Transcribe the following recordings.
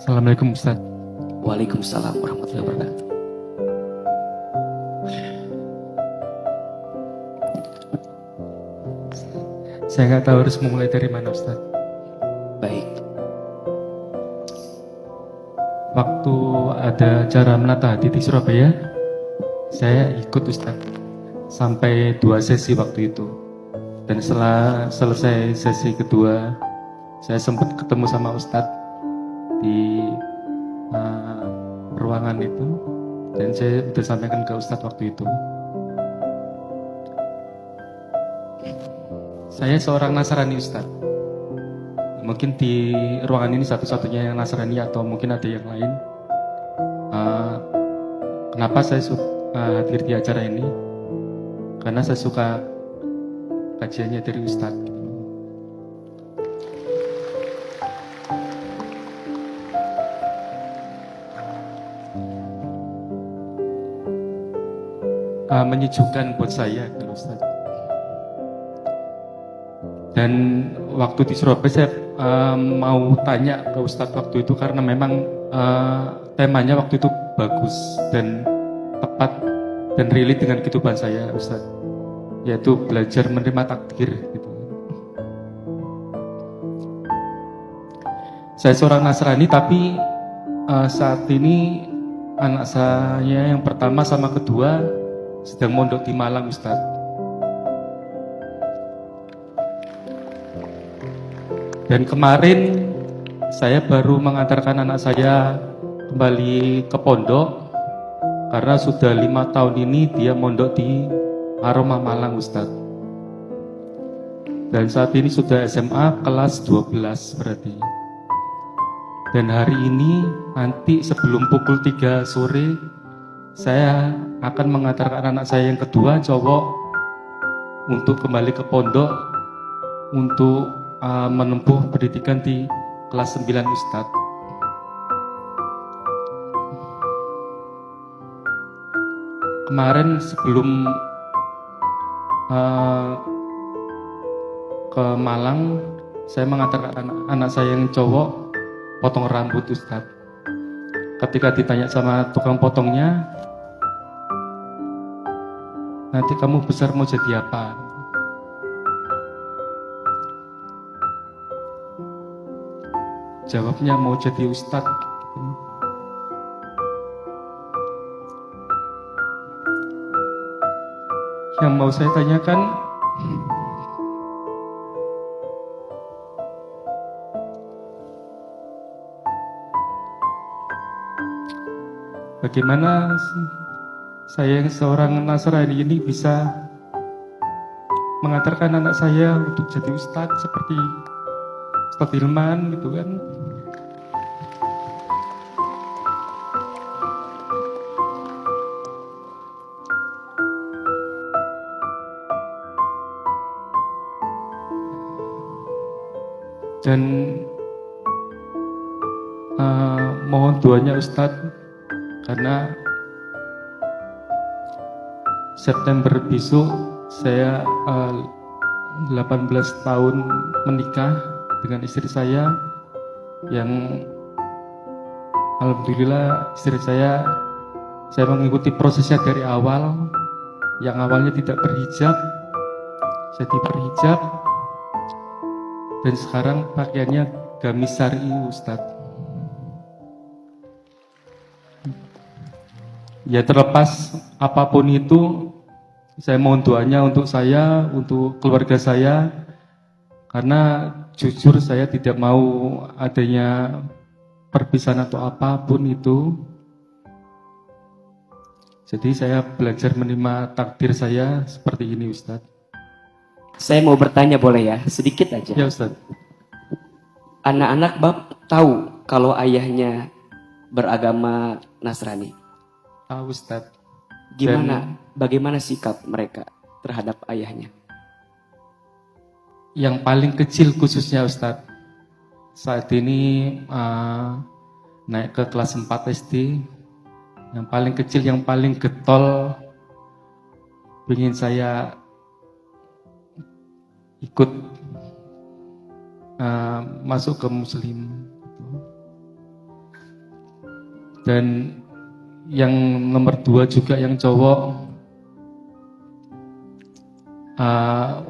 Assalamualaikum Ustaz. Waalaikumsalam warahmatullahi wabarakatuh. Saya nggak tahu harus memulai dari mana Ustaz. Baik. Waktu ada acara menata hati di Surabaya, saya ikut Ustaz sampai 2 sesi waktu itu. Dan setelah selesai sesi kedua, saya sempat ketemu sama Ustaz di ruangan itu, dan saya sudah sampaikan ke Ustaz waktu itu. Saya seorang Nasrani Ustaz. Mungkin di ruangan ini satu-satunya yang Nasrani atau mungkin ada yang lain. Kenapa saya hadir di acara ini? Karena saya suka kajiannya dari Ustaz. Menyejukkan buat saya, Ustaz. Dan waktu di Surabaya saya mau tanya ke Ustadz waktu itu karena memang temanya waktu itu bagus dan tepat dan relate dengan kehidupan saya Ustadz, yaitu belajar menerima takdir gitu. Saya seorang Nasrani tapi saat ini anak saya yang pertama sama kedua sedang mondok di Malang Ustadz. Dan kemarin saya baru mengantarkan anak saya kembali ke pondok karena sudah 5 tahun ini dia mondok di Aroma Malang Ustadz. Dan saat ini sudah SMA kelas 12 berarti. Dan hari ini nanti sebelum pukul 3 sore saya akan mengantarkan anak saya yang kedua cowok untuk kembali ke pondok untuk menempuh pendidikan di kelas 9 Ustadz. Kemarin sebelum ke Malang, saya mengantarkan anak saya yang cowok potong rambut Ustadz. Ketika ditanya sama tukang potongnya, nanti kamu besar mau jadi apa? Jawabnya mau jadi ustadz. Yang mau saya tanyakan, bagaimana saya yang seorang Nasrani ini bisa mengantarkan anak saya untuk jadi ustadz seperti Ustadz Hilman gitu kan. Dan mohon doanya Ustadz karena September besok saya 18 tahun menikah dengan istri saya yang alhamdulillah istri saya mengikuti prosesnya dari awal. Yang awalnya tidak berhijab jadi berhijab dan sekarang pakaiannya gamis syar'i Ustadz. Ya terlepas apapun itu, saya mohon doanya untuk saya, untuk keluarga saya, karena jujur saya tidak mau adanya perpisahan atau apapun itu. Jadi saya belajar menerima takdir saya seperti ini Ustadz. Saya mau bertanya boleh ya? Sedikit aja. Ya Ustadz. Anak-anak Bab tahu kalau ayahnya beragama Nasrani. Tahu Ustadz. Bagaimana sikap mereka terhadap ayahnya? Yang paling kecil khususnya Ustadz, saat ini naik ke kelas 4 SD, yang paling kecil, yang paling getol, ingin saya ikut masuk ke Muslim. Dan yang nomor 2 juga yang cowok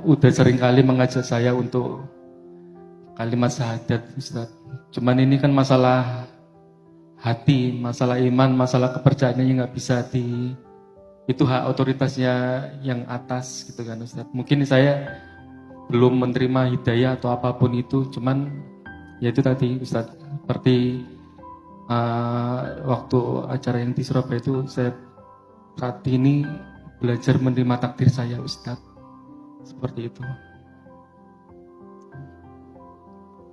udah sering kali mengajak saya untuk kalimat syahadat, Ustaz. Cuman ini kan masalah hati, masalah iman, masalah kepercayaannya yang nggak bisa itu hak otoritasnya yang atas gitu kan, Ustaz. Mungkin saya belum menerima hidayah atau apapun itu, cuman ya itu tadi, Ustaz. Seperti waktu acara yang di Surabaya itu, saya saat ini belajar menerima takdir saya, Ustaz. Seperti itu.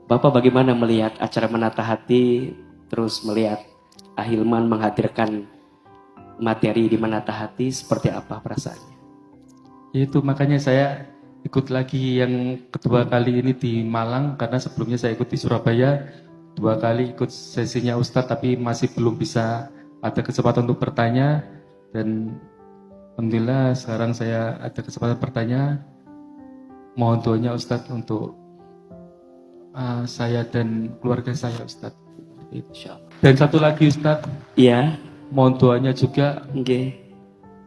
Bapak bagaimana melihat acara Menata Hati, terus melihat Ahilman menghadirkan materi di Menata Hati, seperti apa perasaannya? Itu makanya saya ikut lagi yang kedua kali ini di Malang, karena sebelumnya saya ikut di Surabaya 2 kali ikut sesinya Ustadz, tapi masih belum bisa ada kesempatan untuk bertanya. Dan alhamdulillah sekarang saya ada kesempatan bertanya. Mohon doanya Ustadz untuk saya dan keluarga saya, Ustadz. Dan satu lagi, Ustadz. Iya. Mohon doanya juga. Okay.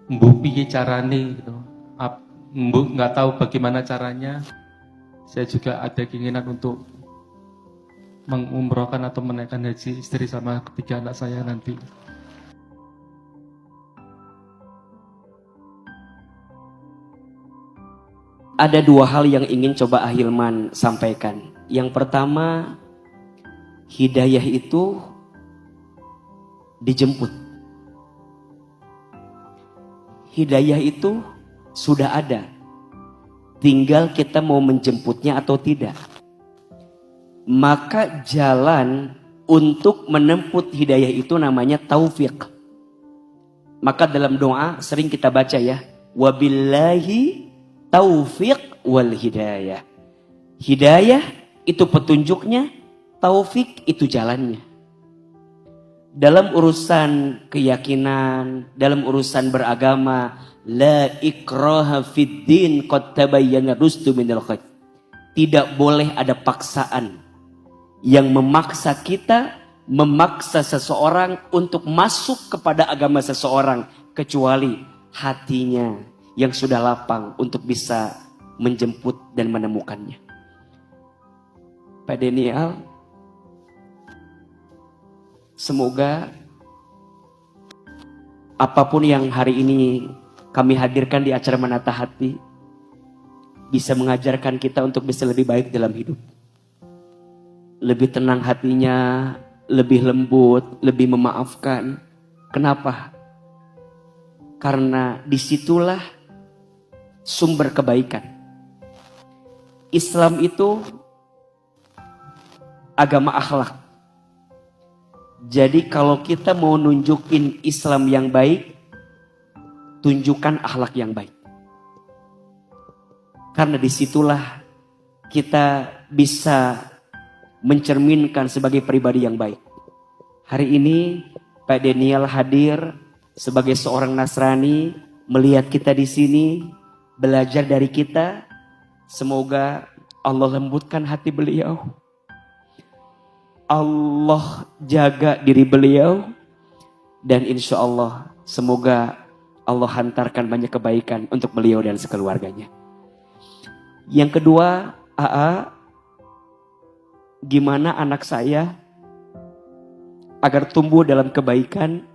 Mbu piye carane gitu. Mbu nggak tahu bagaimana caranya. Saya juga ada keinginan untuk mengumrohkan atau menaikkan haji istri sama ketiga anak saya nanti. Ada 2 hal yang ingin coba Ahilman sampaikan. Yang pertama, hidayah itu dijemput. Hidayah itu sudah ada. Tinggal kita mau menjemputnya atau tidak. Maka jalan untuk menempuh hidayah itu namanya taufik. Maka dalam doa sering kita baca ya, wabillahi taufik wal hidayah. Hidayah itu petunjuknya, taufik itu jalannya. Dalam urusan keyakinan, dalam urusan beragama, la ikraha fid din qad tabayyana rusdu minal ghayy. Tidak boleh ada paksaan yang memaksa kita, memaksa seseorang untuk masuk kepada agama seseorang, kecuali hatinya yang sudah lapang untuk bisa menjemput dan menemukannya. Pak Daniel, semoga apapun yang hari ini kami hadirkan di acara Menata Hati bisa mengajarkan kita untuk bisa lebih baik dalam hidup. Lebih tenang hatinya, lebih lembut, lebih memaafkan. Kenapa? Karena disitulah sumber kebaikan. Islam itu agama akhlak. Jadi kalau kita mau nunjukin Islam yang baik, tunjukkan akhlak yang baik. Karena disitulah kita bisa mencerminkan sebagai pribadi yang baik. Hari ini Pak Daniel hadir sebagai seorang Nasrani, melihat kita di sini, belajar dari kita. Semoga Allah lembutkan hati beliau. Allah jaga diri beliau. Dan insya Allah semoga Allah hantarkan banyak kebaikan untuk beliau dan sekeluarganya. Yang kedua, gimana anak saya agar tumbuh dalam kebaikan.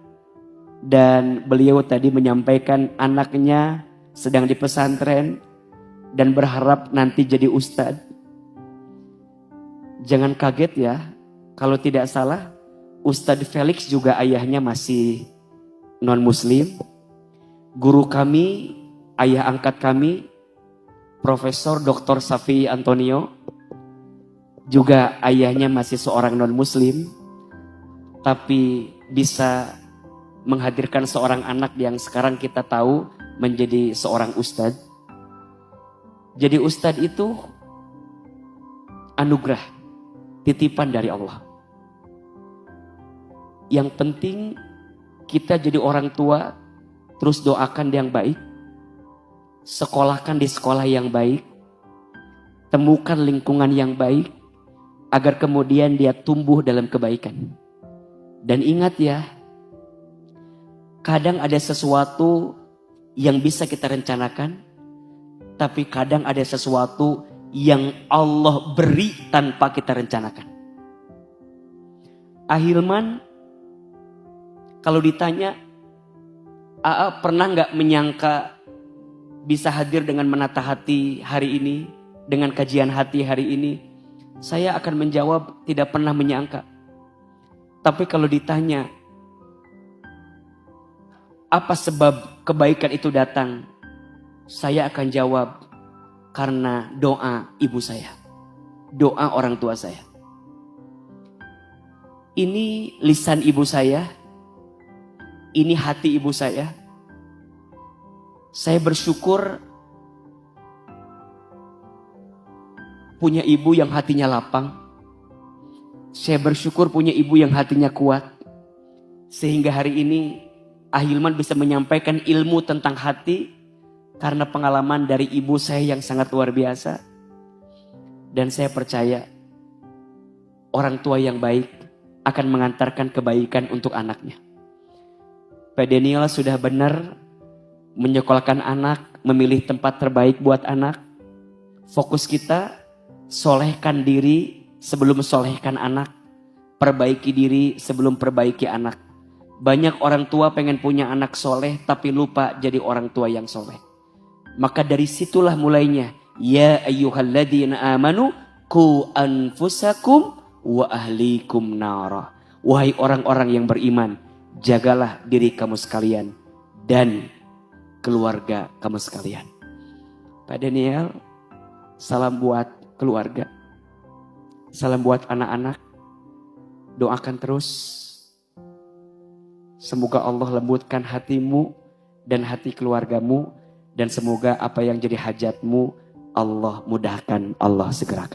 Dan beliau tadi menyampaikan anaknya sedang di pesantren dan berharap nanti jadi ustadz. Jangan kaget ya, kalau tidak salah Ustadz Felix juga ayahnya masih non-muslim. Guru kami, ayah angkat kami, Profesor Dr. Safi Antonio, juga ayahnya masih seorang non-muslim, tapi bisa menghadirkan seorang anak yang sekarang kita tahu menjadi seorang ustadz. Jadi ustadz itu anugerah, titipan dari Allah. Yang penting kita jadi orang tua, terus doakan yang baik, sekolahkan di sekolah yang baik, temukan lingkungan yang baik, agar kemudian dia tumbuh dalam kebaikan. Dan ingat ya, Kadang ada sesuatu yang bisa kita rencanakan, tapi kadang ada sesuatu yang Allah beri tanpa kita rencanakan. Ahilman, kalau ditanya, AA pernah nggak menyangka bisa hadir dengan menata hati hari ini, dengan kajian hati hari ini? Saya akan menjawab tidak pernah menyangka. Tapi kalau ditanya, apa sebab kebaikan itu datang? Saya akan jawab, karena doa ibu saya, doa orang tua saya. Ini lisan ibu saya, ini hati ibu saya. Saya bersyukur punya ibu yang hatinya lapang. Saya bersyukur punya ibu yang hatinya kuat. Sehingga hari ini Ahilman bisa menyampaikan ilmu tentang hati karena pengalaman dari ibu saya yang sangat luar biasa. Dan saya percaya orang tua yang baik akan mengantarkan kebaikan untuk anaknya. Pak Daniel sudah benar menyekolahkan anak, memilih tempat terbaik buat anak. Fokus kita, solehkan diri sebelum solehkan anak. Perbaiki diri sebelum perbaiki anak. Banyak orang tua pengen punya anak soleh tapi lupa jadi orang tua yang soleh. Maka dari situlah mulainya. Ya ayyuhalladzina amanu qu anfusakum wa ahlikum nara. Wahai orang-orang yang beriman, jagalah diri kamu sekalian dan keluarga kamu sekalian. Pak Daniel, salam buat keluarga. Salam buat anak-anak. Doakan terus. Semoga Allah lembutkan hatimu dan hati keluargamu. Dan semoga apa yang jadi hajatmu Allah mudahkan, Allah segerakan.